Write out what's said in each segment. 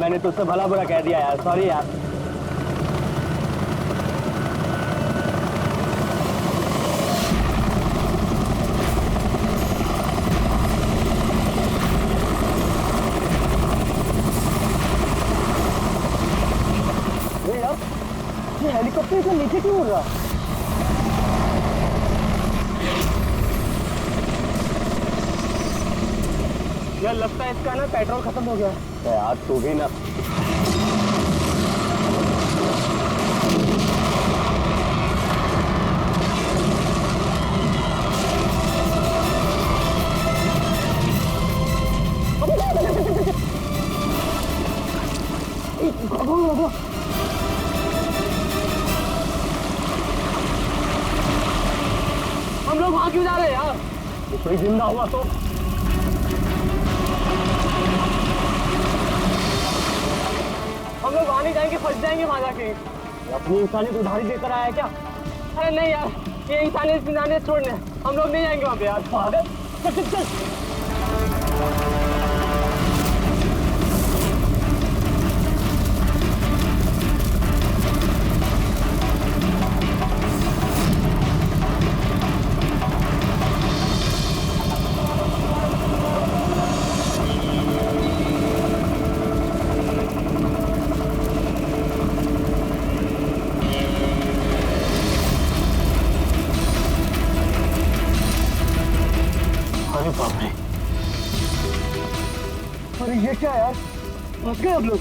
मैंने तुझसे भला बुरा कह दिया यार, सॉरी यार। ये हेलीकॉप्टर से नीचे क्यों उड़ रहा? यार लगता है इसका ना पेट्रोल खत्म हो गया। यार तू भी ना। हम लोग वहां क्यों जा रहे हैं यार? कोई जिंदा हुआ तो हम लोग वहां नहीं जाएंगे, फंस जाएंगे वहां जाके। अपनी इंसानियत उधारी देकर आया है क्या? अरे नहीं यार, ये इंसानियत छोड़ने हम लोग नहीं जाएंगे वहां पे यार। पागल, चल चल चल। अरे ये क्या यार, फंस गए हम लोग।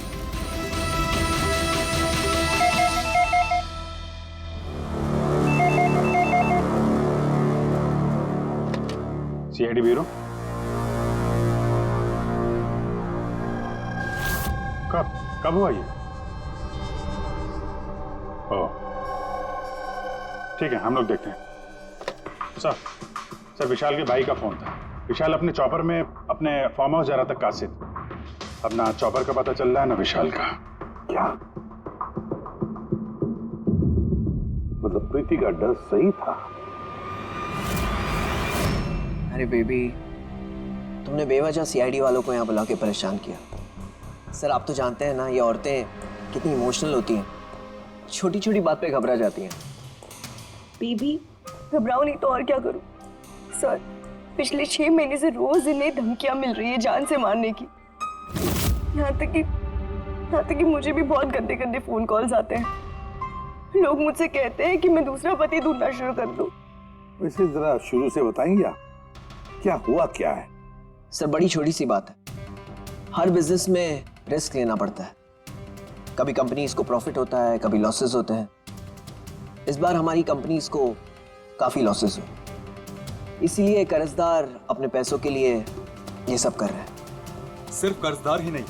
सीआईडी ब्यूरो, कब हुआ ये? ओह ठीक है, हम लोग देखते हैं। सर विशाल के भाई का फोन था। विशाल अपने चॉपर में अपने फार्म हाउस जा रहा था कासिद। अब ना चॉपर का पता चल रहा है ना विशाल का। क्या मतलब प्रीति का डर सही था? अरे बेबी, तुमने बेवजह सीआईडी वालों को यहाँ बुला के परेशान किया। सर आप तो जानते हैं ना, ये औरतें कितनी इमोशनल होती हैं, छोटी छोटी बात पे घबरा जाती हैं। बेबी घबराओ नहीं तो और क्या करूं? सर पिछले 6 महीने से रोज इन्हें धमकियां मिल रही है जान से मारने की। यहाँ तक कि मुझे भी बहुत गंदे गंदे फोन कॉल्स आते हैं। लोग मुझसे कहते हैं कि मैं दूसरा पति ढूंढना शुरू कर दूं। वैसे जरा शुरू से बताएंगे क्या हुआ क्या है? सर बड़ी छोटी सी बात है, हर बिजनेस में रिस्क लेना पड़ता है। कभी कंपनीज को प्रॉफिट होता है, कभी लॉसेस होते हैं। इस बार हमारी कंपनीज को काफी लॉसेस हुए, इसीलिए कर्जदार अपने पैसों के लिए ये सब कर रहे हैं। सिर्फ कर्जदार ही नहीं,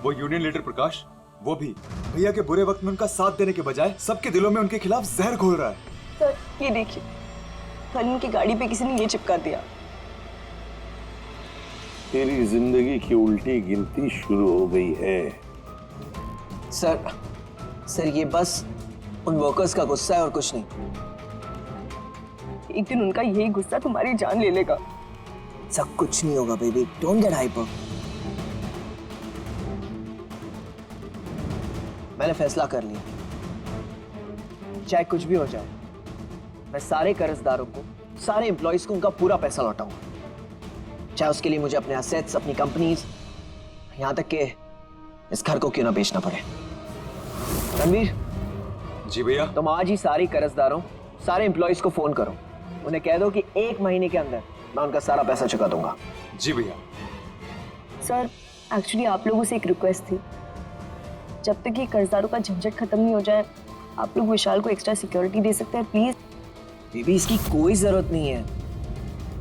वो यूनियन लीडर प्रकाश, वो भी भैया के बुरे वक्त में उनका साथ देने के बजाय सबके दिलों में उनके खिलाफ जहर घोल रहा है। सर ये देखिए, कल उनकी गाड़ी पे किसी ने ये चिपका दिया। तेरी जिंदगी की उल्टी गिनती शुरू हो गई है। सर ये बस उन वर्कर्स का गुस्सा है और कुछ नहीं। एक दिन उनका यही गुस्सा तुम्हारी जान ले लेगा। सब कुछ नहीं होगा बेबी, डोंट गेट हाइपर। मैंने फैसला कर लिया, चाहे कुछ भी हो जाए, मैं सारे कर्जदारों को, सारे एम्प्लॉइज को उनका पूरा पैसा लौटाऊंगा, चाहे उसके लिए मुझे अपने एसेट्स, अपनी कंपनीज, यहां तक कि इस घर को क्यों ना बेचना पड़े। रणवीर जी भैया। तुम आज ही सारे कर्जदारों, सारे एम्प्लॉइज को फोन करो, उन्हें कह दो कि 1 महीने के अंदर मैं उनका सारा पैसा चुका दूंगा। जी भैया। सर एक्चुअली आप लोगों से एक रिक्वेस्ट थी, जब तक ये कर्जदारों का झंझट खत्म नहीं हो जाए, आप लोग विशाल को एक्स्ट्रा सिक्योरिटी दे सकते हैं प्लीज। बेबी इसकी कोई जरूरत नहीं है,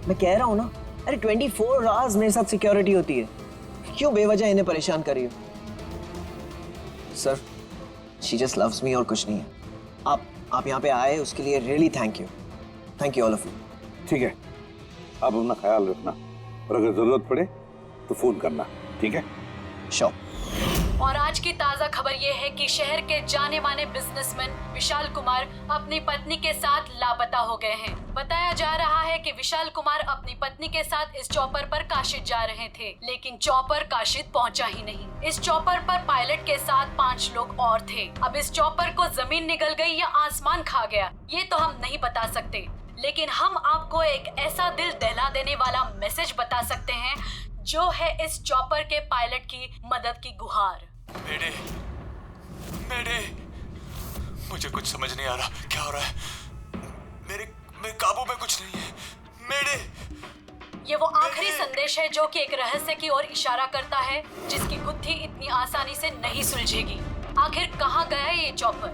मैं कह रहा हूं ना। अरे 24 आवर्स मेरे साथ सिक्योरिटी होती है, क्यों बेवजह इन्हें परेशान कर रही हो? Sir she just loves me और कुछ नहीं है। आप यहाँ पे आए उसके लिए really thank you all of you. ठीक है, आप अपना ख्याल रखना और अगर जरूरत पड़े तो फोन करना, ठीक है? श्योर। और आज के ताजा खबर ये है कि शहर के जाने माने बिजनेसमैन विशाल कुमार अपनी पत्नी के साथ लापता हो गए हैं। बताया जा रहा है कि विशाल कुमार अपनी पत्नी के साथ इस चॉपर पर काशिद जा रहे थे, लेकिन चॉपर काशिद पहुंचा ही नहीं। इस चॉपर पर पायलट के साथ 5 लोग और थे। अब इस चॉपर को जमीन निगल गई या आसमान खा गया, ये तो हम नहीं बता सकते, लेकिन हम आपको एक ऐसा दिल दहला देने वाला मैसेज बता सकते हैं जो है इस चॉपर के पायलट की मदद की गुहार। मेरे मुझे कुछ समझ नहीं आ रहा, क्या हो रहा है? मेरे काबू में कुछ नहीं है। मेरे ये वो आखिरी संदेश है जो कि एक रहस्य की ओर इशारा करता है, जिसकी गुत्थी इतनी आसानी से नहीं सुलझेगी। आखिर कहाँ गया ये चॉपर?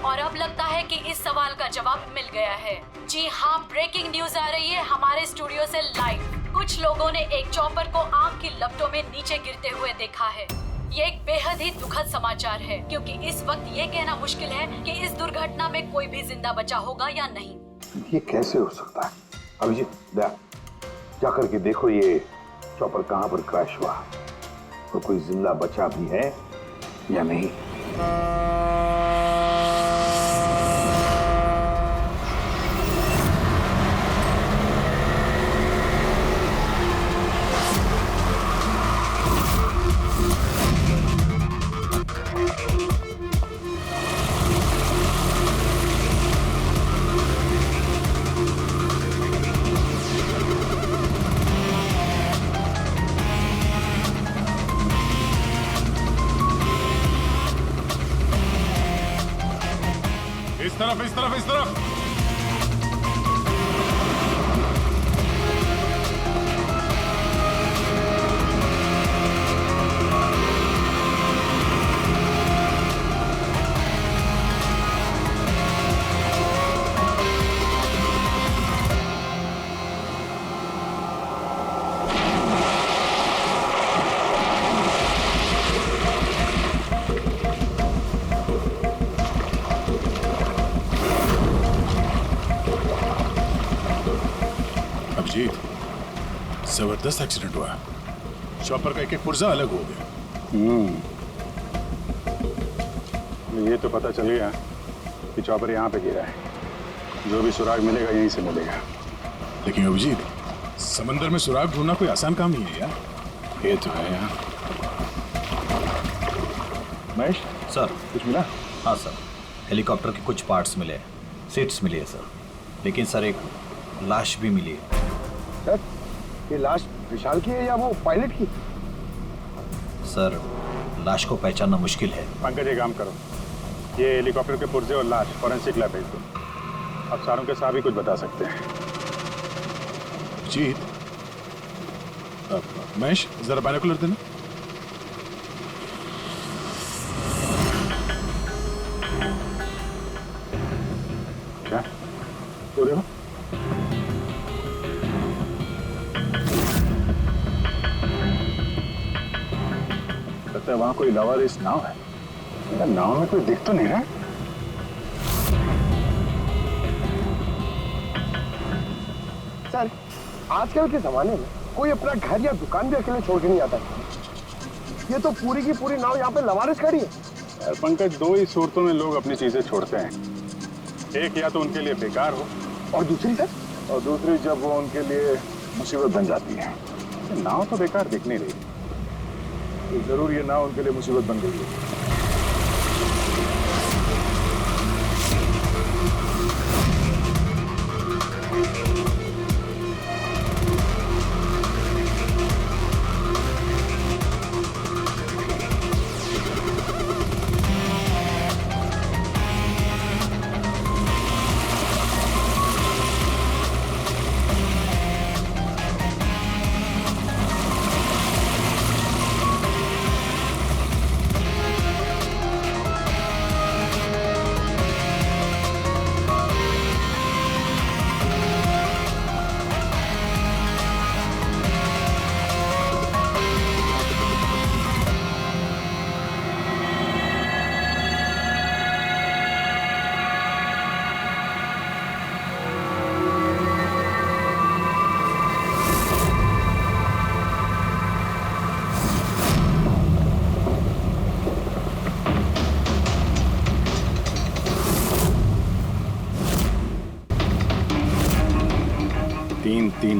और अब लगता है कि इस सवाल का जवाब मिल गया है। जी हाँ, ब्रेकिंग न्यूज आ रही है हमारे स्टूडियो से लाइव। कुछ लोगों ने एक चॉपर को आग की लपटों में नीचे गिरते हुए देखा है। ये एक बेहद ही दुखद समाचार है, क्योंकि इस वक्त ये कहना मुश्किल है कि इस दुर्घटना में कोई भी जिंदा बचा होगा या नहीं। ये कैसे हो सकता है? अभिजीत जा करके देखो ये चॉपर कहाँ पर क्रैश हुआ, तो कोई जिंदा बचा भी है या नहीं। इस तरफ। जबरदस्त एक्सीडेंट हुआ। चॉपर का एक पुर्जा अलग हो गया। ये तो पता चल गया कि चॉपर यहाँ पे गिरा है। जो भी सुराग मिलेगा यहीं से मिलेगा। लेकिन अभिजीत, समंदर में सुराग ढूंढना कोई आसान काम नहीं है यार। ये तो है यार। महेश सर, कुछ मिला? हाँ सर, हेलीकॉप्टर के कुछ पार्ट्स मिले, सीट्स मिली है सर, लेकिन सर एक लाश भी मिली है। सर, ये लाश विशाल की है या वो पायलट की? सर, लाश को पहचानना मुश्किल है। पंकज, एक काम करो, ये हेलीकॉप्टर के पुर्जे और लाश फॉरेंसिक लैब भेज दो। अब सारों के साथ भी कुछ बता सकते हैं। जीत, महेश जरा बाइनोकुलर देना। क्या हो रहे हो? लगता है वहां कोई लावारिस नाव है। यार, नाव में कोई दिख तो नहीं रहा। सर, आजकल के जमाने में कोई अपना घर या दुकान भी अकेले छोड़ के नहीं आता। ये तो पूरी की पूरी नाव यहाँ पे लवारिस खड़ी है। यार पंकज, दो ही सूरतों में लोग अपनी चीजें छोड़ते हैं। एक, या तो उनके लिए बेकार हो, और दूसरी सर? और दूसरी जब वो उनके लिए मुसीबत बन जाती है। नाव तो बेकार दिख नहीं रही, तो जरूर ये नाव उनके लिए मुसीबत बन गई है।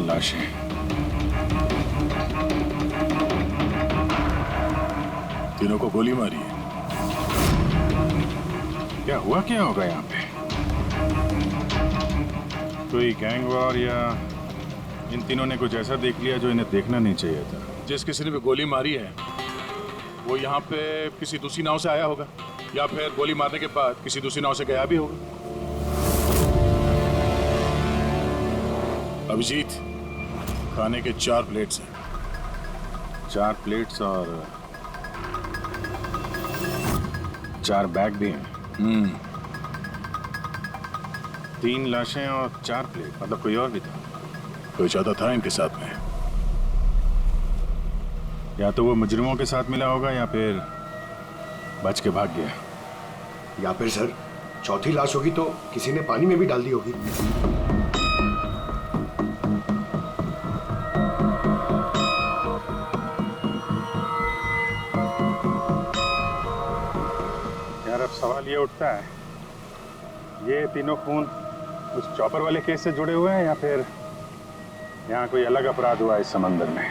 लाशें। तीनों को गोली मारी है। क्या हुआ, क्या होगा यहाँ पे? कोई गैंग वॉर या इन तीनों ने कुछ ऐसा देख लिया जो इन्हें देखना नहीं चाहिए था। जिस किसी ने भी गोली मारी है वो यहाँ पे किसी दूसरी नाव से आया होगा या फिर गोली मारने के बाद किसी दूसरी नाव से गया भी होगा। अभिजीत, खाने के 4 प्लेट्स हैं। 4 प्लेट्स और 4 बैग भी हैं। 3 लाशें और 4 प्लेट, मतलब कोई और भी था? कोई ज्यादा था इनके साथ में। या तो वो मुजरिमों के साथ मिला होगा या फिर बच के भाग गया। या फिर सर चौथी लाश होगी तो किसी ने पानी में भी डाल दी होगी। यार अब सवाल ये उठता है, ये तीनों खून उस चॉपर वाले केस से जुड़े हुए हैं या फिर यहाँ कोई अलग अपराध हुआ इस समंदर में?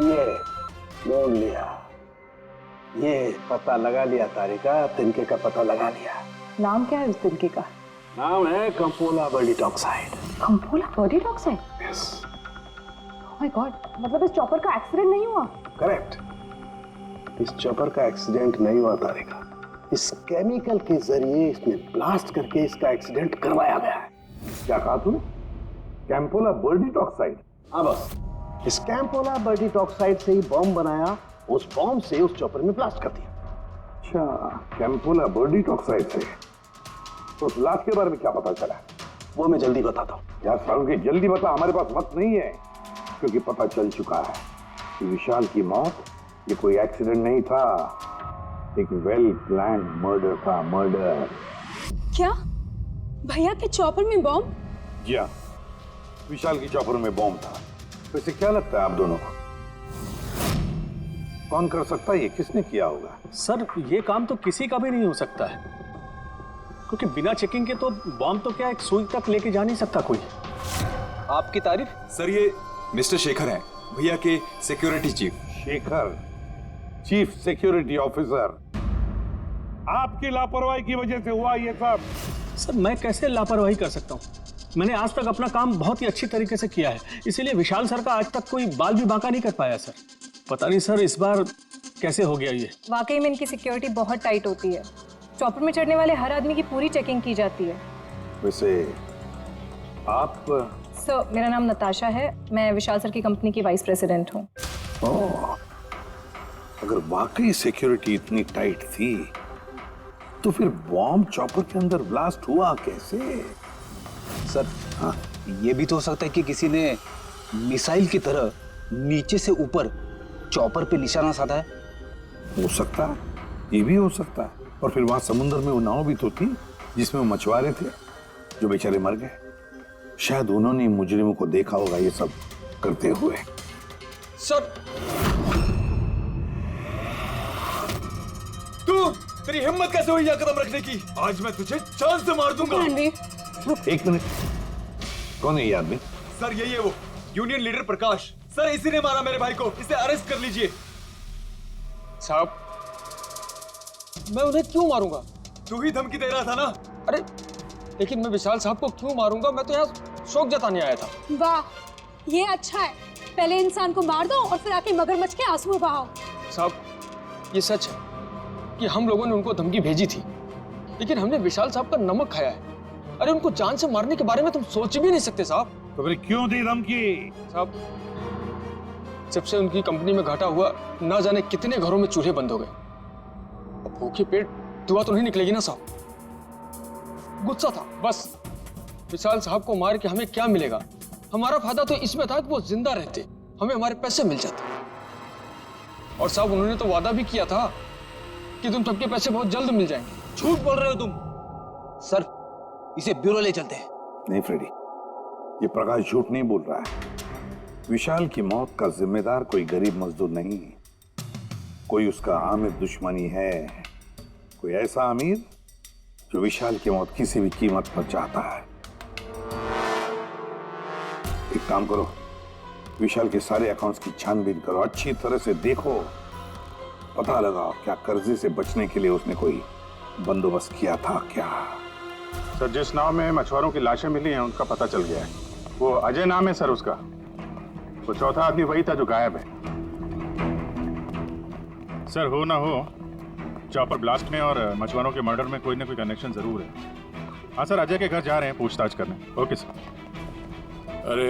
ये ढूंढ लिया, ये पता लगा लिया तारिका, तिनके का पता लगा लिया। नाम क्या है उस तिनके का? नाम है कंपोला बर्डिटॉक्साइड। कंपोला बर्डिटॉक्साइड? यस। ओह माय गॉड, मतलब इस चॉपर का एक्सीडेंट नहीं हुआ? करेक्ट, इस चॉपर का एक्सीडेंट नहीं हुआ तारिका। इस केमिकल के जरिए इसमें ब्लास्ट करके इसका एक्सीडेंट करवाया गया है। क्या कहा तूने? कैंपोला बर्डिटॉक्साइड? हाँ बस, इस कैंपोला बर्डिटॉक्साइड से ही बॉम्ब बनाया, उस बॉम्ब से उस चॉपर में ब्लास्ट कर दिया। अच्छा, कैंपोला बर्डिटॉक्साइड से। तो उस लाश के बारे में क्या पता चला? वो मैं जल्दी बताता हूँ। यार सारुण के जल्दी बता, हमारे पास वक्त नहीं है, क्योंकि पता चल चुका है कि विशाल की मौत ये कोई एक्सीडेंट नहीं था, एक वेल प्लान मर्डर था। मर्डर। क्या भैया के चॉपर में बॉम्ब? जी हाँ, विशाल की चॉपर में बॉम्ब था। वैसे क्या लगता है आप दोनों को, कौन कर सकता है? ये किसने किया होगा? सर ये काम तो किसी का भी नहीं हो सकता है, क्योंकि बिना चेकिंग के तो बॉम्ब तो क्या एक सुई तक लेके जा नहीं सकता कोई। आपकी तारीफ? सर ये मिस्टर शेखर हैं, भैया के security chief. Shekhar, chief security officer. आपकी लापरवाही की वजह से हुआ ये सब। सर मैं कैसे लापरवाही कर सकता हूँ? मैंने आज तक अपना काम बहुत ही अच्छी तरीके से किया है, इसीलिए विशाल सर का आज तक कोई बाल भी बांका नहीं कर पाया सर। पता नहीं सर इस बार कैसे हो गया ये। वाकई में इनकी सिक्योरिटी बहुत टाइट होती है। चॉपर में चढ़ने वाले हर आदमी की पूरी चेकिंग की जाती है। वैसे आप? सर मेरा नाम नताशा है, मैं विशाल सर की कंपनी की वाइस प्रेसिडेंट हूँ। ओह, अगर वाकई सिक्योरिटी इतनी टाइट थी तो फिर बॉम्ब चॉपर के अंदर ब्लास्ट हुआ कैसे? सर हाँ, ये भी तो हो सकता है कि किसी ने मिसाइल की तरह नीचे से ऊपर चॉपर पे निशाना साधा है। हो सकता है, ये भी हो सकता है। और फिर वहां समुद्र में वो नाव भी तो थी जिसमें वो मछुआरे थे जो बेचारे मर गए। शायद उन्होंने मुजरिमों को देखा होगा ये सब करते हुए। सर तेरी हिम्मत कैसे हुई यह कदम रखने की? आज मैं तुझे जान से मार दूंगा। एक मिनट, कौन है ये आदमी? सर यही है वो यूनियन लीडर प्रकाश। सर इसी ने मारा मेरे भाई को, इसे अरेस्ट कर लीजिए। साहब मैं उन्हें क्यों मारूंगा? तू ही धमकी दे रहा था ना? अरे लेकिन मैं विशाल साहब को क्यों मारूंगा? मैं तो यहाँ शोक जताने आया था। वाह, ये अच्छा है। पहले इंसान को मार दो और फिर आके मगरमच्छ के आंसू बहाओ। साहब ये सच है कि हम लोगों ने उनको धमकी भेजी थी, लेकिन हमने विशाल साहब का नमक खाया है। अरे उनको जान से मारने के बारे में तुम सोच भी नहीं सकते साहब। तो फिर क्यों दी धमकी? साहब जब से उनकी कंपनी में घाटा हुआ, ना जाने कितने घरों में चूल्हे बंद हो गए। अब भूखे पेट दुआ तो नहीं निकलेगी ना साहब। गुस्सा था बस। विशाल साहब को मार के हमें क्या मिलेगा? हमारा फायदा तो इसमें था कि वो जिंदा रहते, हमें हमारे पैसे मिल जाते। और साहब उन्होंने तो वादा भी किया था कि तुम सबके पैसे बहुत जल्द मिल जाएंगे। झूठ बोल रहे हो तुम। सर, इसे ब्यूरो ले चलते हैं। नहीं फ्रेडी, ये प्रकाश झूठ नहीं बोल रहा है। विशाल की मौत का जिम्मेदार कोई गरीब मजदूर नहीं, कोई उसका आमिर दुश्मनी है, कोई ऐसा अमीर जो विशाल की मौत किसी भी कीमत पर चाहता है। एक काम करो, विशाल के सारे अकाउंट्स की छानबीन करो, अच्छी तरह से देखो, पता लगाओ क्या कर्जे से बचने के लिए उसने कोई बंदोबस्त किया था क्या। सर, जिस नाव में मछुआरों की लाशें मिली हैं उनका पता चल गया है। वो अजय नाम है सर उसका। वो चौथा आदमी वही था जो गायब है। सर, हो ना हो, चॉपर ब्लास्ट में और मछुआरों के मर्डर में कोई ना कोई कनेक्शन जरूर है। हाँ सर, अजय के घर जा रहे हैं पूछताछ करने। Okay sir. अरे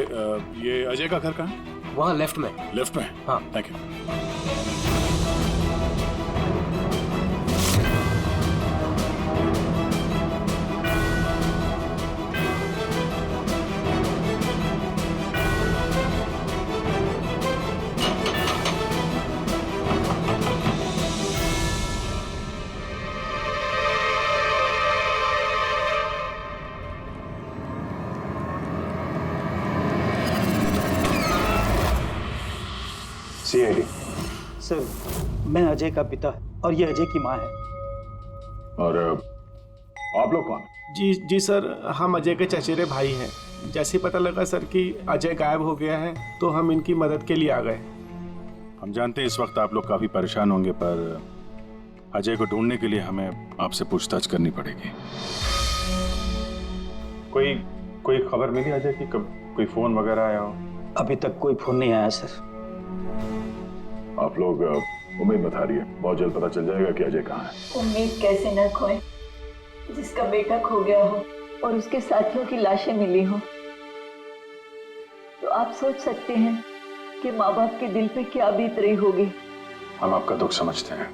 ये अजय का घर कहाँ है? वहाँ लेफ्ट में। लेफ्ट में? हाँ, थैंक यू। सीआईडी। सर, मैं अजय का पिता और ये अजय की माँ है। और आप लोग कौन? जी सर, हम अजय के चचेरे भाई हैं। जैसे ही पता लगा सर कि अजय गायब हो गया है तो हम इनकी मदद के लिए आ गए। हम जानते हैं इस वक्त आप लोग काफी परेशान होंगे, पर अजय को ढूंढने के लिए हमें आपसे पूछताछ करनी पड़ेगी। कोई खबर मिली अजय की? कब कोई फोन वगैरह आया हो? अभी तक कोई फोन नहीं आया सर। आप लोग उम्मीद बता रही है, बहुत जल्द पता चल जाएगा कि अजय कहाँ है। उम्मीद कैसे न खोए, जिसका बेटा खो गया हो और उसके साथियों की लाशें मिली हो, तो आप सोच सकते हैं कि माँ बाप के दिल पे क्या बीत रही होगी। हम आपका दुख समझते हैं।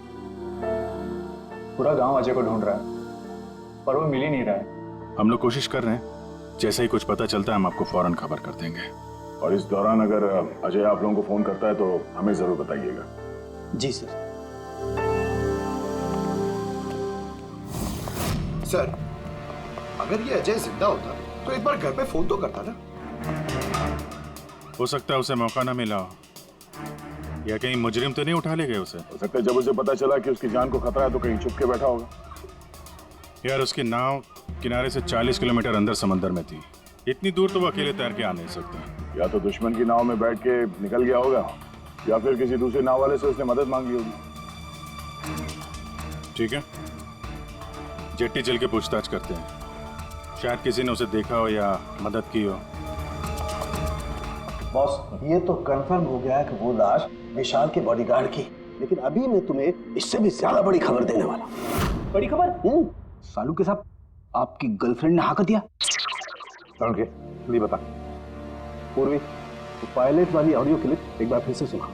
पूरा गांव अजय को ढूंढ रहा है पर वो मिल ही नहीं रहा है। हम लोग कोशिश कर रहे हैं, जैसे ही कुछ पता चलता है हम आपको फौरन खबर कर देंगे। और इस दौरान अगर अजय आप लोगों को फोन करता है तो हमें जरूर बताइएगा। जी सर। सर, अगर ये अजय जिंदा होता तो एक बार घर पे फोन तो करता ना। हो सकता है उसे मौका ना मिला हो, या कहीं मुजरिम तो नहीं उठा ले गए उसे। हो सकता है जब उसे पता चला कि उसकी जान को खतरा है तो कहीं छुप के बैठा होगा। यार, उसकी नाव किनारे से 40 किलोमीटर अंदर समंदर में थी। इतनी दूर तो वो अकेले तैर के आ नहीं सकता। या तो दुश्मन की नाव में बैठ के निकल गया होगा, या फिर किसी दूसरे नाव वाले से उसने मदद मांगी होगी। ठीक है, जेट्टी चल के पूछताछ करते हैं। शायद किसी ने उसे देखा हो या मदद की हो। बॉस, ये तो कंफर्म हो गया है कि वो लाश विशाल के बॉडीगार्ड की, लेकिन अभी मैं तुम्हें इससे भी ज्यादा बड़ी खबर देने वाला। बड़ी खबर? सालू के साथ आपकी गर्लफ्रेंड ने हाँ कर दिया? नहीं बता। पूर्वी, तो पायलट वाली ऑडियो क्लिप एक बार फिर से सुना।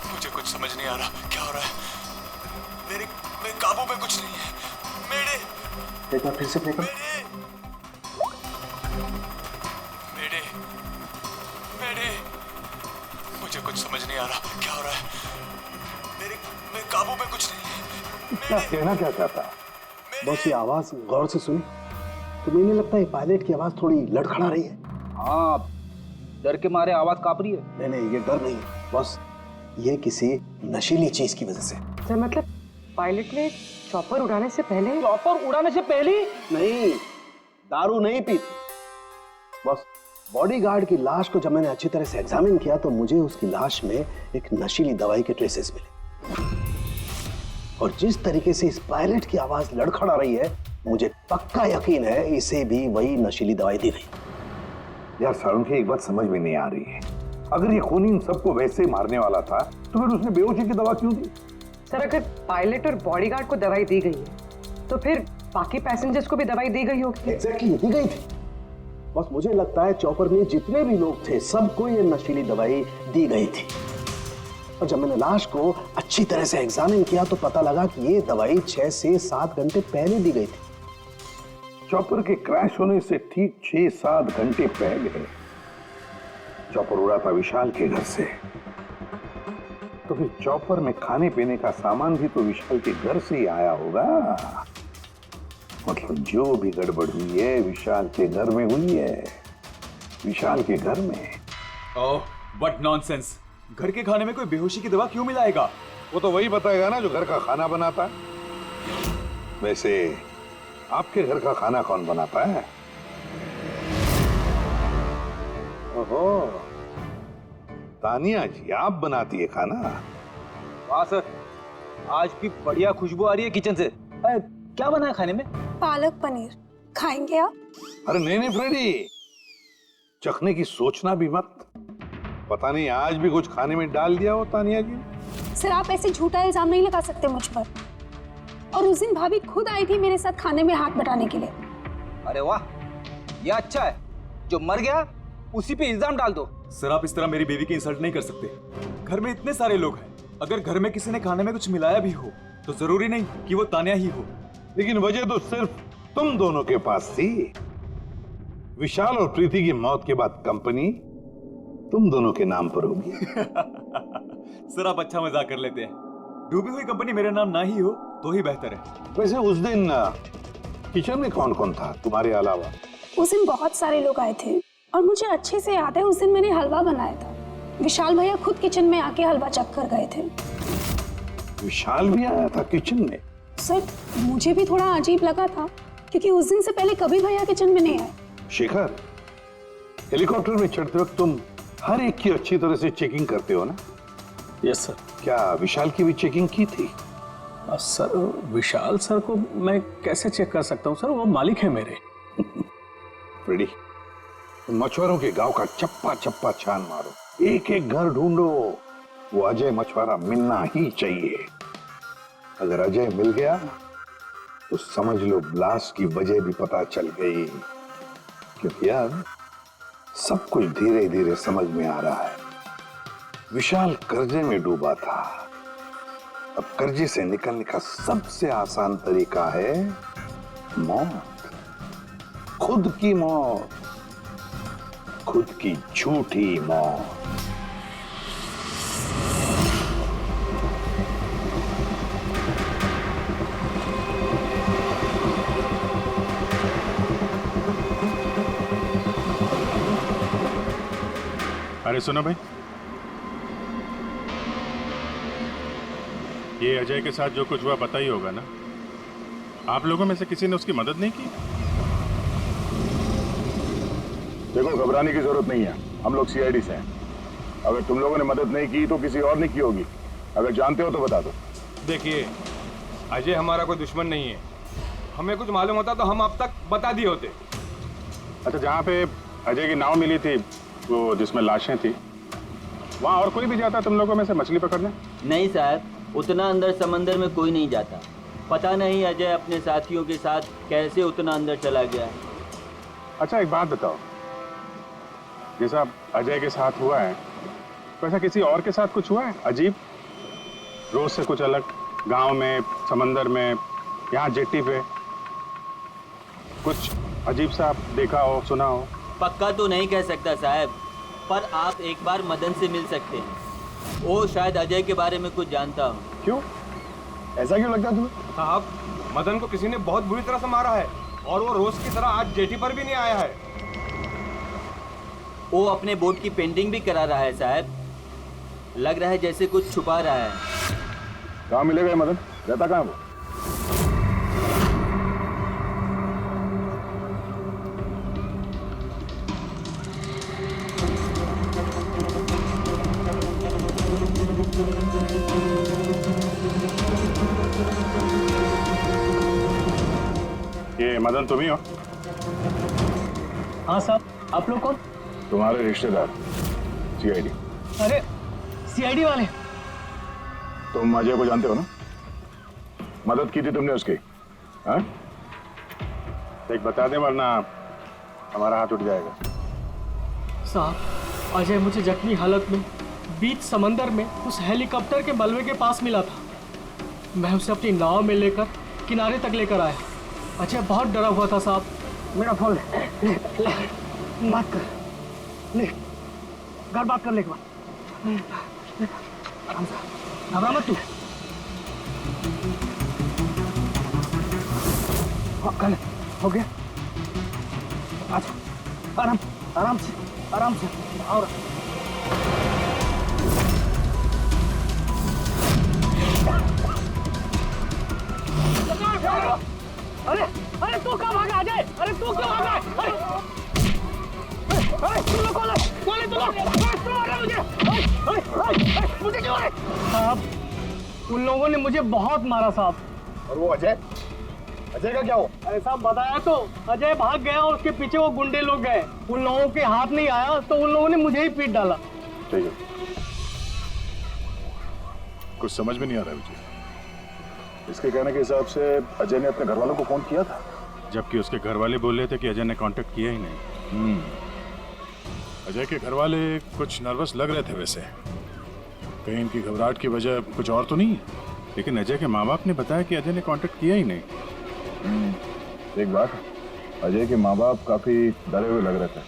मुझे कुछ समझ नहीं आ रहा, क्या हो रहा है? मेरे काबू में कुछ नहीं है। मेरे एक बार फिर से प्ले कर। मुझे कुछ समझ नहीं आ रहा, क्या हो रहा है? मेरे काबू में कुछ नहीं है। क्या कहना क्या चाहता है? बस ये आवाज गौर से सुनी तो मुझे लगता है पायलट की आवाज थोड़ी लड़खड़ा रही है। हाँ, डर के मारे आवाज कांप रही है। नहीं, ये डर नहीं है बस, ये किसी नशीली चीज की वजह से। सर, मतलब पायलट ने चॉपर उड़ाने से पहले? चॉपर उड़ाने से पहले? नहीं, दारू नहीं पीती। बस बॉडीगार्ड की लाश को जब मैंने अच्छी तरह से एग्जामिन किया तो मुझे उसकी लाश में एक नशीली दवाई के ट्रेसेस मिले। और जिस तरीके से इस पायलट की आवाज लड़खड़ा रही है, मुझे पक्का यकीन है इसे भी वही नशीली दवाई दी गई। यार सारुण, एक बात समझ में नहीं आ रही है। अगर ये खूनी इन सबको वैसे ही मारने वाला था तो फिर उसने बेहोशी की दवा क्यों दी? सर, अगर पायलट और बॉडीगार्ड को दवाई दी गई है तो फिर बाकी पैसेंजर्स को भी दवाई दी गई होगी। एग्जैक्टली दी गई थी। बस मुझे लगता है चॉपर में जितने भी लोग थे सबको ये नशीली दवाई दी गई थी। और जब मैंने लाश को अच्छी तरह से एग्जामिन किया तो पता लगा कि ये दवाई 6 से 7 घंटे पहले दी गई थी। चॉपर के क्रैश होने से ठीक 6-7 घंटे पहले चॉपर उड़ा था विशाल के घर से। तो फिर चॉपर में खाने पीने का सामान भी तो विशाल के घर से ही आया होगा। मतलब जो भी गड़बड़ हुई है विशाल के घर में हुई है, विशाल के घर में। ओह, व्हाट नॉनसेंस! घर के खाने में कोई बेहोशी की दवा क्यों मिलाएगा? वो तो वही बताएगा ना जो घर का खाना बनाता है। वैसे आपके घर का खाना कौन बनाता है? ओहो, तानिया जी आप बनाती है खाना? वाह सर, आज भी बढ़िया खुशबू आ रही है किचन से। क्या बना है खाने में? पालक पनीर खाएंगे आप? अरे नहीं नहीं फ्रेडी, चखने की सोचना भी मत। पता नहीं आज भी कुछ खाने में डाल दिया हो तानिया जी। सर आप ऐसे झूठा इल्जाम नहीं लगा सकते मुझ पर। और उस दिन भाभी खुद आई थी मेरे साथ खाने में हाथ बटाने के लिए। अरे वाह, ये अच्छा है, जो मर गया उसी पे इल्जाम डाल दो। सर आप इस तरह मेरी बेबी की इंसल्ट नहीं कर सकते। घर में इतने सारे लोग हैं, अगर घर में किसी ने खाने में कुछ मिलाया भी हो तो जरूरी नहीं कि वो तानिया ही हो। लेकिन वजह तो सिर्फ तुम दोनों के पास थी। विशाल और प्रीति की मौत के बाद कंपनी तुम दोनों के नाम पर होगी। सर आप अच्छा मजाक कर लेते हैं। डूबी हुई कंपनी मेरे नाम ना ही हो तो ही बेहतर है। वैसे उस दिन किचन में कौन कौन था तुम्हारे अलावा? उस दिन बहुत सारे लोग आए थे और मुझे अच्छे से याद है उस दिन मैंने हलवा बनाया था। विशाल भैया खुद किचन में आके हलवा चख कर गए थे। विशाल भी आया था किचन में? सर मुझे भी थोड़ा अजीब लगा था क्योंकि उस दिन से पहले कभी भैया किचन में नहीं आए। शेखर, हेलीकॉप्टर में चढ़ते वक्त तुम हर एक की अच्छी तरह से चेकिंग करते हो ना? Yes sir. क्या विशाल की भी चेकिंग की थी? सर विशाल सर को मैं कैसे चेक कर सकता हूँ सर, वो मालिक है मेरे। फ्रेडी, मछुआरों के गांव का चप्पा चप्पा छान मारो, एक एक घर ढूंढो। वो अजय मछुआरा मिलना ही चाहिए। अगर अजय मिल गया तो समझ लो ब्लास्ट की वजह भी पता चल गई। क्योंकि अब सब कुछ धीरे धीरे समझ में आ रहा है। विशाल कर्जे में डूबा था, अब कर्जे से निकलने का सबसे आसान तरीका है मौत। खुद की मौत, खुद की झूठी मौत। अरे सुनो भाई, ये अजय के साथ जो कुछ हुआ पता ही होगा ना? आप लोगों में से किसी ने उसकी मदद नहीं की? देखो घबराने की जरूरत नहीं है, हम लोग सीआईडी से हैं। अगर तुम लोगों ने मदद नहीं की तो किसी और ने की होगी। अगर जानते हो तो बता दो। देखिए, अजय हमारा कोई दुश्मन नहीं है। हमें कुछ मालूम होता तो हम अब तक बता दिए होते। अच्छा, जहाँ पे अजय की नाव मिली थी, वो जिसमें लाशें थी, वहाँ और कोई भी जाता तुम लोगों में से मछली पकड़ने? नहीं साहब, उतना अंदर समंदर में कोई नहीं जाता। पता नहीं अजय अपने साथियों के साथ कैसे उतना अंदर चला गया। अच्छा एक बात बताओ, जैसा अजय के साथ हुआ है वैसा किसी और के साथ कुछ हुआ है अजीब, रोज से कुछ अलग? गांव में, समंदर में, यहाँ जेट्टी पे कुछ अजीब सा देखा हो, सुना हो? पक्का तो नहीं कह सकता साहब, पर आप एक बार मदन से मिल सकते हैं। वो शायद अजय के बारे में कुछ जानता हो। क्यों? ऐसा क्यों लगता है तुम्हें? साहब, मदन को किसी ने बहुत बुरी तरह से मारा है और वो रोज की तरह आज जेटी पर भी नहीं आया है। वो अपने बोट की पेंटिंग भी करा रहा है साहब। लग रहा है जैसे कुछ छुपा रहा है। कहाँ मिलेगा मदन? रहता कहाँ वो? ये मदन तुम ही हो? हाँ साहब, आप लोग कौन? तुम्हारे रिश्तेदार, सीआईडी। अरे सीआईडी वाले? तुम अजय को जानते हो ना? मदद की थी तुमने उसकी, हाँ? देख बता दे वरना हमारा हाथ उठ जाएगा। साहब अजय मुझे जख्मी हालत में बीच समंदर में उस हेलीकॉप्टर के मलबे के पास मिला था। मैं उसे अपनी नाव में लेकर किनारे तक लेकर आया। अजय बहुत डरा हुआ था साहब। मेरा फोन ले, बात कर ले, घर बात कर ले एक बार। आराम से, घबरा मत तू। कर ले, हो गया। अच्छा आराम आराम से आराम से और अरे अरे तू कहाँ भागा अजय? अरे तू क्यों भागा? अरे तू लोग कौन है? कौन है तू लोग? तू मारा मुझे? मुझे क्यों मारे? साहब उन लोगों ने मुझे बहुत मारा साहब। और वो अजय? अजय का क्या हो? अरे साहब बताया तो, अजय भाग गया और उसके पीछे वो गुंडे लोग गए। उन लोगों के हाथ नहीं आया तो उन लोगों ने मुझे ही पीट डाला। ठीक है, कुछ समझ में नहीं आ रहा है मुझे। इसके कहने के हिसाब से अजय ने अपने घर वालों को फोन किया था, जबकि उसके घर वाले बोल रहे थे कि अजय ने कांटेक्ट किया ही नहीं। अजय के घर वाले कुछ नर्वस लग रहे थे वैसे, कहीं इनकी घबराहट की वजह कुछ और तो नहीं है। लेकिन अजय के माँ बाप ने बताया कि अजय ने कांटेक्ट किया ही नहीं। एक बात, अजय के माँ बाप काफी डरे हुए लग रहे थे।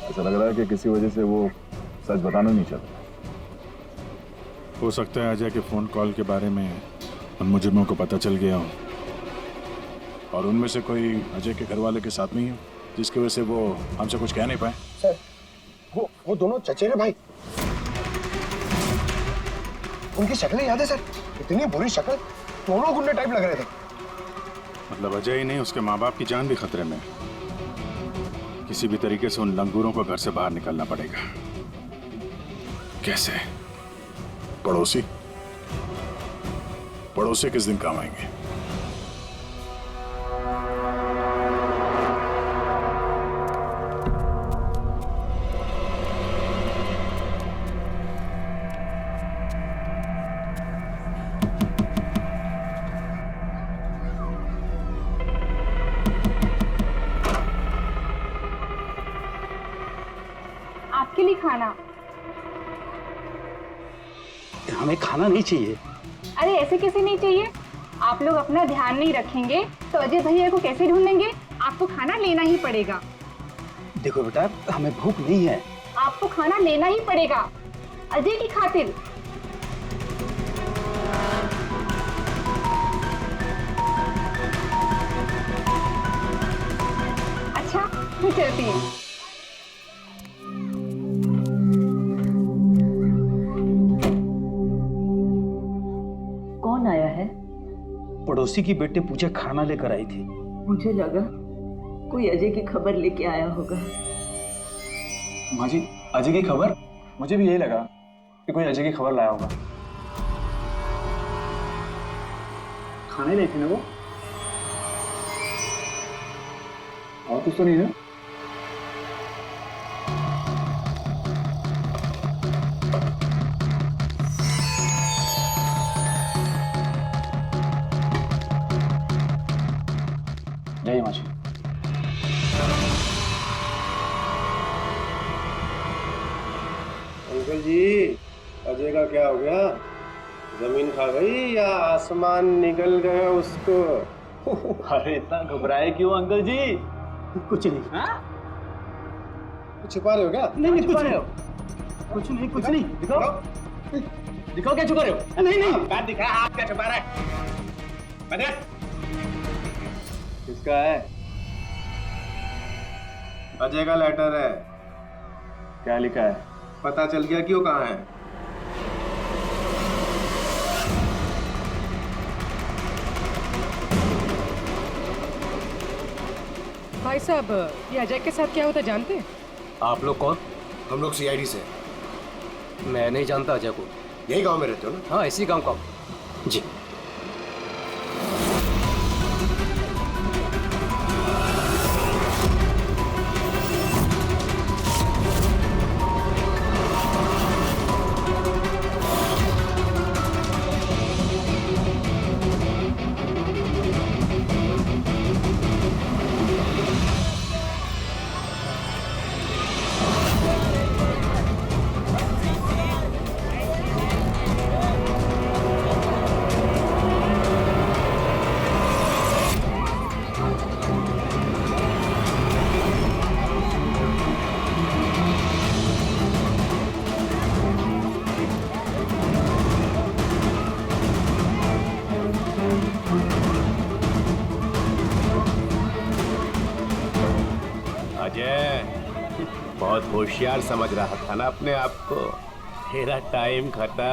ऐसा लग रहा है कि किसी वजह से वो सच बताना नहीं चाहते। हो सकता है अजय के फोन कॉल के बारे में उन मुजरिमों को पता चल गया हो और उनमें से कोई अजय के घर वाले के साथ नहीं है, जिसकी वजह से वो हमसे कुछ कह नहीं पाए। सर वो दोनों चचेरे भाई, उनकी शक्लें याद है सर? इतनी बुरी शक्ल, दोनों गुंडे टाइप लग रहे थे। मतलब अजय ही नहीं, उसके माँ बाप की जान भी खतरे में। किसी भी तरीके से उन लंगूरों को घर से बाहर निकालना पड़ेगा। कैसे? पड़ोसी पड़ोसी किस दिन काम आएंगे? आपके लिए खाना। हमें खाना नहीं चाहिए। अरे ऐसे कैसे नहीं चाहिए? आप लोग अपना ध्यान नहीं रखेंगे तो अजय भैया को कैसे ढूंढेंगे? आपको खाना लेना ही पड़ेगा। देखो बेटा, हमें भूख नहीं है। आपको खाना लेना ही पड़ेगा अजय की खातिर। अच्छा मैं चलती हूँ। कौन आया है? पड़ोसी की बेटे पूजा खाना लेकर आई थी। मुझे लगा कोई अजय की खबर लेके आया होगा। माँ जी, अजय की खबर? मुझे भी यही लगा कि कोई अजय की खबर लाया होगा। खाने लाई थी ना वो? और कुछ तो नहीं है? जय माँ जी। अंकल जी, अजय का क्या हो गया? जमीन खा गई या आसमान निकल गया उसको? अरे इतना घबराए क्यों अंकल जी? कुछ नहीं। हाँ? कुछ छुपा रहे हो क्या? नहीं छुपा रहे हो। कुछ नहीं, कुछ नहीं। दिखाओ, दिखाओ क्या छुपा रहे हो? नहीं नहीं, बात दिखा, आप क्या छुपा रहे हैं? किसका है? अजय का लेटर है। क्या लिखा है? पता चल गया कि वो कहाँ है? भाई साहब, ये अजय के साथ क्या होता जानते हैं? आप लोग कौन? हम लोग सीआईडी से। मैं नहीं जानता अजय को। यही गांव में रहते हो ना? हाँ, इसी गांव का। जी। बहुत होशियार समझ रहा था ना अपने आप को। तेरा टाइम खत्म।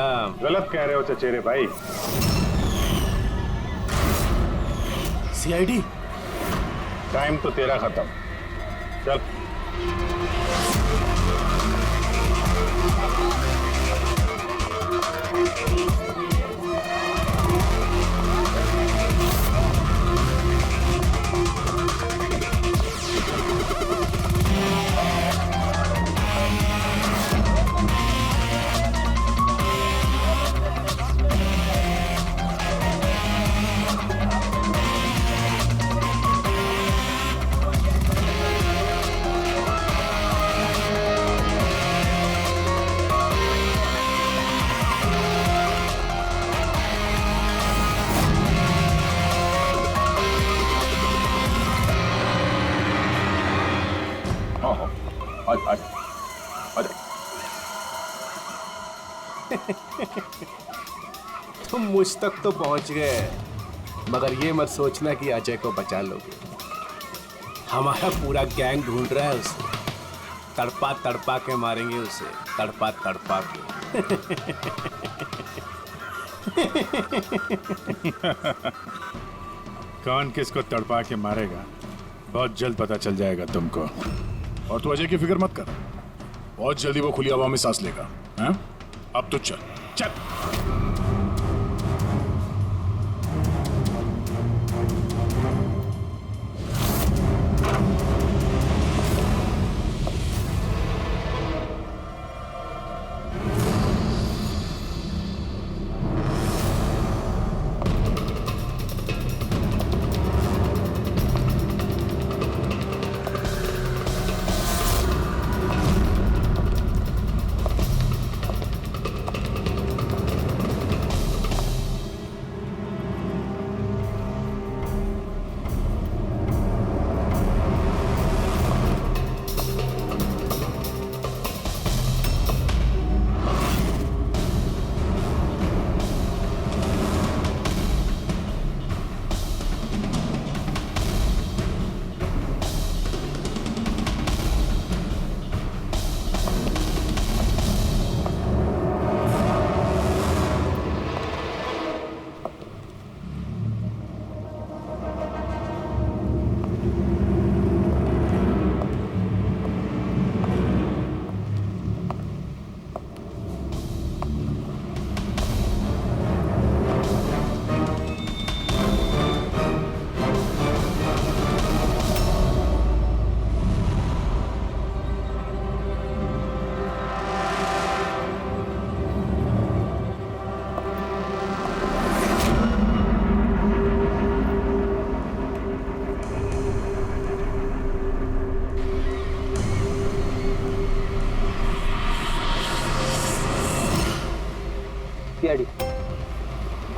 गलत कह रहे हो चचेरे भाई। सीआईडी टाइम तो तेरा खत्म। चल। तुम मुझ तक तो पहुंच गए, मगर ये मत सोचना कि अजय को बचा लोगे। हमारा पूरा गैंग ढूंढ रहा है उसे। तड़पा तड़पा के मारेंगे उसे, तड़पा तड़पा के। कौन किसको तड़पा के मारेगा बहुत जल्द पता चल जाएगा तुमको। और तू अजय की फिक्र मत कर, बहुत जल्दी वो खुली हवा में सांस लेगा। हैं? अब तो चल चल।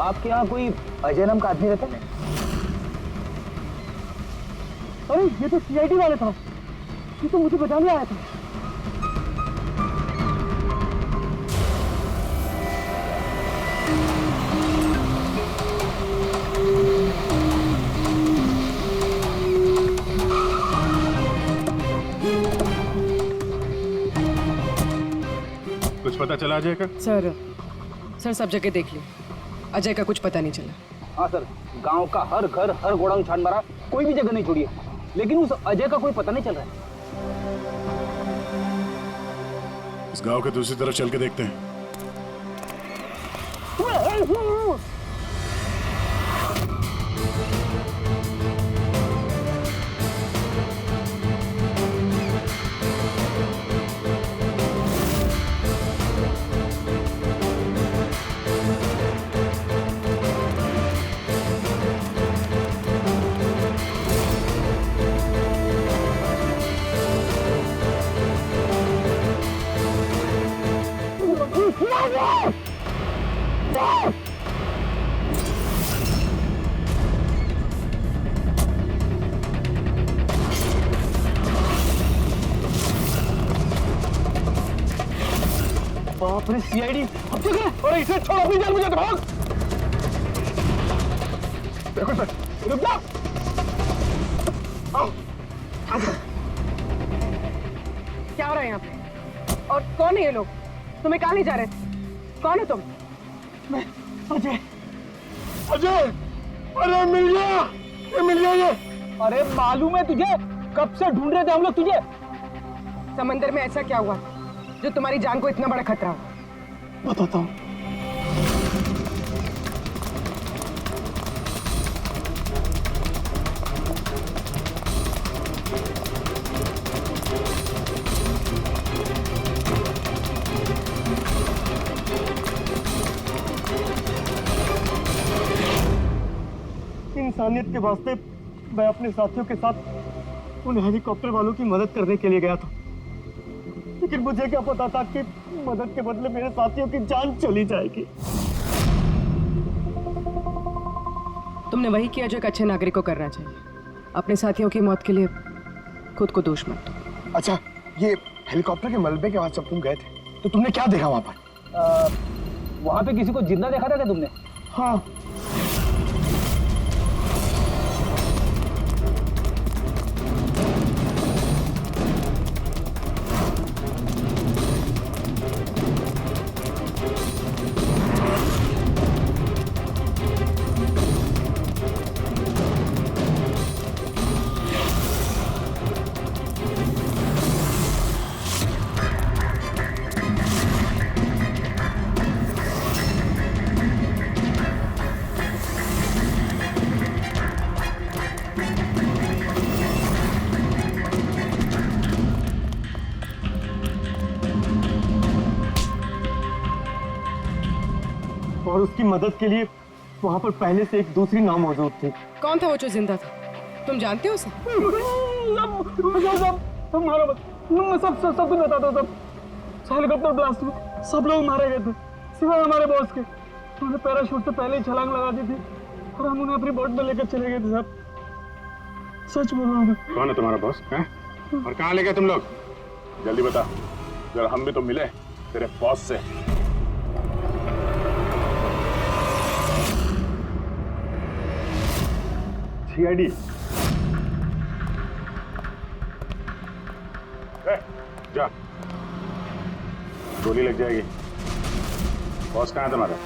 आपके यहाँ कोई अजय नाम का आदमी रहता है? अरे ये तो सीआईडी वाला था, ये तो मुझे बचाने आया था। कुछ पता चला अजय का? सर सब जगह देख ली, अजय का कुछ पता नहीं चला। हाँ सर, गांव का हर घर हर गोडाउन छान मारा, कोई भी जगह नहीं छोड़ी है, लेकिन उस अजय का कोई पता नहीं चल रहा है। इस गांव के दूसरी तरफ चल के देखते हैं। बाप रे सीआईडी, अब तक है। अरे इसे छोड़, अपनी जान मुझे भाग। देखो सर, रुक जा। आओ, क्या हो रहा है यहाँ पे? और कौन है ये लोग? तुम्हें कहाँ ले जा रहे थे? कौन हो तुम? मैं अजय। अजय, अरे मिल गया, ये मिल गया ये। अरे मालूम है तुझे, कब से ढूंढ रहे थे हम लोग तुझे। समंदर में ऐसा क्या हुआ जो तुम्हारी जान को इतना बड़ा खतरा हो? बताता हूँ। इंसानियत के वास्ते मैं अपने साथियों के साथ उन हेलीकॉप्टर वालों की मदद करने के लिए गया था, लेकिन मुझे क्या पता था कि मदद के बदले मेरे साथियों की जान चली जाएगी। तुमने वही किया जो एक अच्छे नागरिक को करना चाहिए। अपने साथियों की मौत के लिए खुद को दोष मत दो। अच्छा, ये हेलीकॉप्टर के मलबे के बाद जब तुम गए थे तो तुमने क्या देखा वहां पर? वहां पे किसी को जिंदा देखा था क्या तुमने? हाँ। और उसकी मदद के लिए वहां पर पहले से एक दूसरी नाव मौजूद थी। कौन था वो जो जिंदा था? तुम जानते हो उसे? सब कुछ बताता हूँ। हेलीकॉप्टर ब्लास्ट में सब लोग मारे गए थे सिवाय हमारे बॉस के। उन्होंने पैराशूट से पहले ही छलांग लगा दी थी और हम उन्हें अपनी बोट में लेकर चले गए थे साहब। सच बोल रहा हूँ। कौन है तुम्हारा बॉस? और कहाँ ले गए तुम लोग? जल्दी बता, जरा हम भी तो मिले तेरे बॉस से। सीआईडी। जा, गोली लग जाएगी। बॉस कहाँ है तुम्हारा?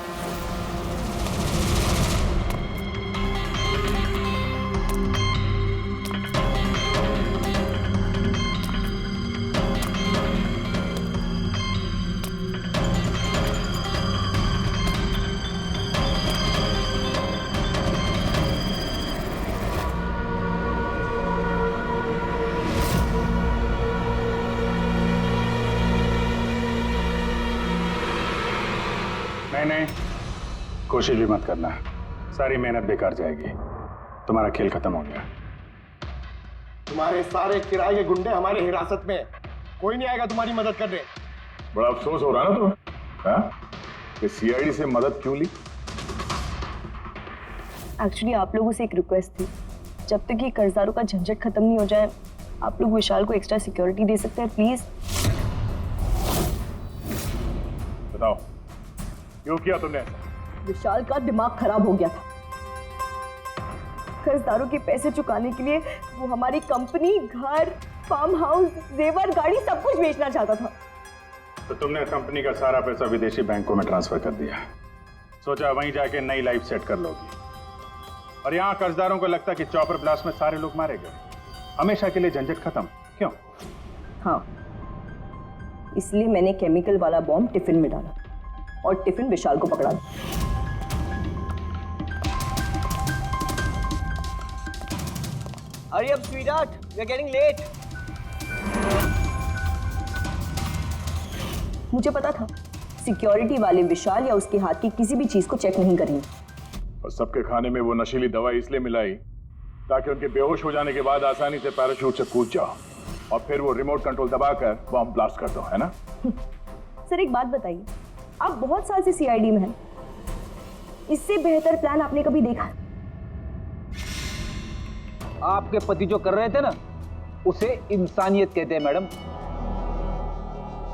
नहीं, कोशिश भी मत करना, सारी मेहनत बेकार जाएगी। तुम्हारा खेल खत्म हो गया। तुम्हारे सारे किराए के गुंडे हमारे हिरासत में, कोई नहीं आएगा तुम्हारी मदद करने। बड़ा अफसोस हो रहा ना तुम्हें कि सीआईडी से मदद क्यों ली? एक्चुअली आप लोगों से एक रिक्वेस्ट थी, जब तक ये कर्जदारों का झंझट खत्म नहीं हो जाए आप लोग विशाल को एक्स्ट्रा सिक्योरिटी दे सकते हैं प्लीज। बताओ क्यों किया तुमने? विशाल का दिमाग खराब हो गया था। कर्जदारों के पैसे चुकाने के लिए वो हमारी कंपनी, घर, फार्म हाउस, जेवर, गाड़ी सब कुछ बेचना चाहता था। तो तुमने कंपनी का सारा पैसा विदेशी बैंकों में ट्रांसफर कर दिया। सोचा वहीं जाके नई लाइफ सेट कर लोगी। और यहाँ कर्जदारों को लगता कि चॉपर ब्लास्ट में सारे लोग मारे गए, हमेशा के लिए झंझट खत्म। क्यों? हाँ, इसलिए मैंने केमिकल वाला बॉम्ब टिफिन में डाला और टिफिन विशाल को पकड़ा दिया। Hurry up, sweetheart. We're getting late. मुझे पता था सिक्योरिटी वाले विशाल या उसके हाथ की किसी भी चीज को चेक नहीं करेंगे। और सबके खाने में वो नशीली दवाई इसलिए मिलाई ताकि उनके बेहोश हो जाने के बाद आसानी से पैराशूट से कूद जाओ और फिर वो रिमोट कंट्रोल दबाकर बॉम्ब ब्लास्ट कर दो, है ना? सर एक बात बताइए, आप बहुत साल से सीआईडी में हैं, इससे बेहतर प्लान आपने कभी देखा? आपके पति जो कर रहे थे ना, उसे इंसानियत कहते हैं मैडम।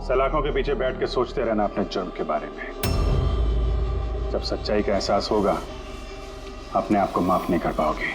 सलाखों के पीछे बैठ के सोचते रहना अपने जुर्म के बारे में। जब सच्चाई का एहसास होगा अपने आप को माफ नहीं कर पाओगे।